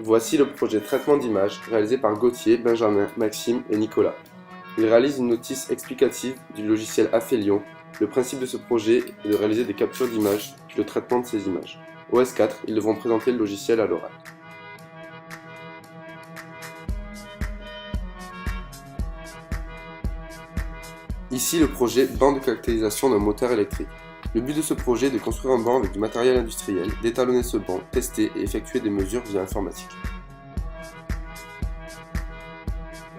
Voici le projet traitement d'image réalisé par Gauthier, Benjamin, Maxime et Nicolas. Ils réalisent une notice explicative du logiciel Aphelion. Le principe de ce projet est de réaliser des captures d'images puis le traitement de ces images. Au S4, ils devront présenter le logiciel à l'oral. Ici le projet banc de caractérisation d'un moteur électrique. Le but de ce projet est de construire un banc avec du matériel industriel, d'étalonner ce banc, tester et effectuer des mesures via informatique.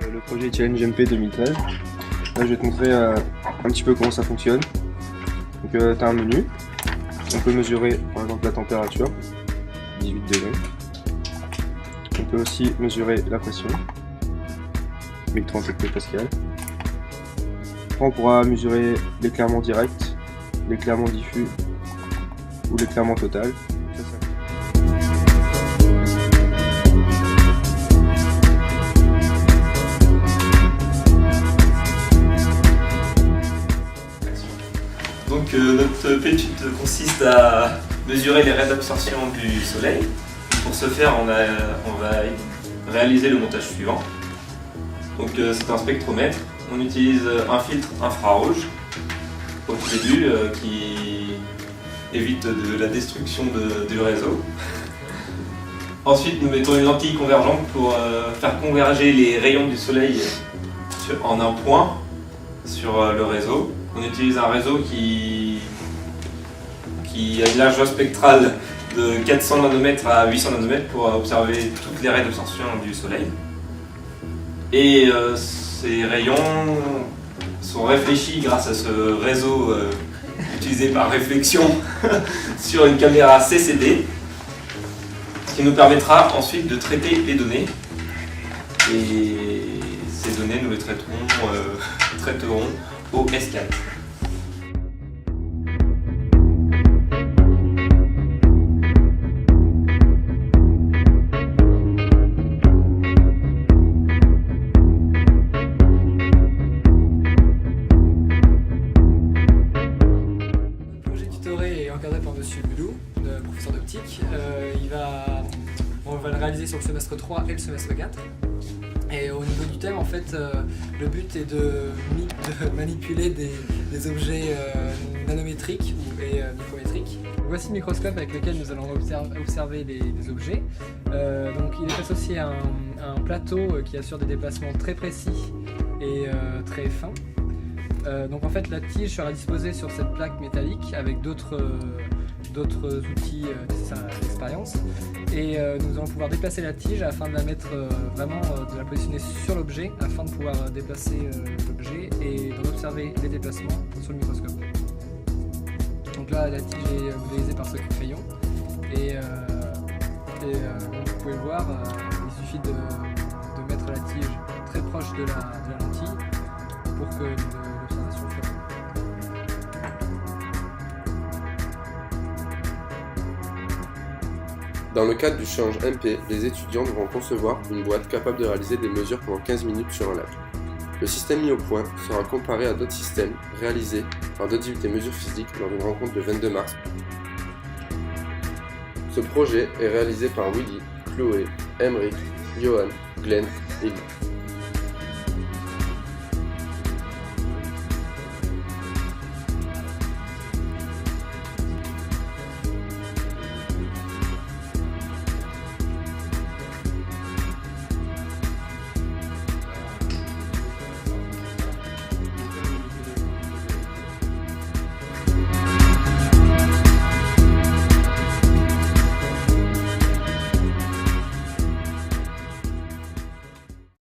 Le projet Challenge MP 2013. Là, je vais te montrer un petit peu comment ça fonctionne. Donc, tu as un menu. On peut mesurer par exemple la température, 18 degrés. On peut aussi mesurer la pression, 1030 hectopascales. On pourra mesurer l'éclairement direct, l'éclairement diffus ou l'éclairement total. Donc notre étude consiste à mesurer les raies d'absorption du soleil. Pour ce faire, on va réaliser le montage suivant. Donc c'est un spectromètre. On utilise un filtre infrarouge au début qui évite la destruction du réseau. Ensuite, nous mettons une lentille convergente pour faire converger les rayons du soleil en un point sur le réseau. On utilise un réseau qui a une largeur spectrale de 400 nanomètres à 800 nanomètres pour observer toutes les raies d'absorption du soleil. Et ces rayons sont réfléchis grâce à ce réseau utilisé par réflexion sur une caméra CCD, ce qui nous permettra ensuite de traiter les données. Et ces données, nous les traiterons au S4. Est encadré par Monsieur Boulou, professeur d'optique. On va le réaliser sur le semestre 3 et le semestre 4. Et au niveau du thème, en fait, le but est de manipuler des objets nanométriques et micrométriques. Voici le microscope avec lequel nous allons observer des objets. Donc, il est associé à un plateau qui assure des déplacements très précis et très fins. Donc en fait la tige sera disposée sur cette plaque métallique avec d'autres outils nécessaires à l'expérience et nous allons pouvoir déplacer la tige afin de la mettre de la positionner sur l'objet afin de pouvoir déplacer l'objet et d'en observer les déplacements sur le microscope. Donc là la tige est modélisée par ce crayon et comme vous pouvez le voir, il suffit de mettre la tige très proche de la lentille pour que l'observation soit bonne. Dans le cadre du challenge MP, les étudiants devront concevoir une boîte capable de réaliser des mesures pendant 15 minutes sur un lac. Le système mis au point sera comparé à d'autres systèmes réalisés par d'autres unités mesures physiques lors d'une rencontre le 22 mars. Ce projet est réalisé par Willy, Chloé, Emeric, Johan, Glenn et Lee.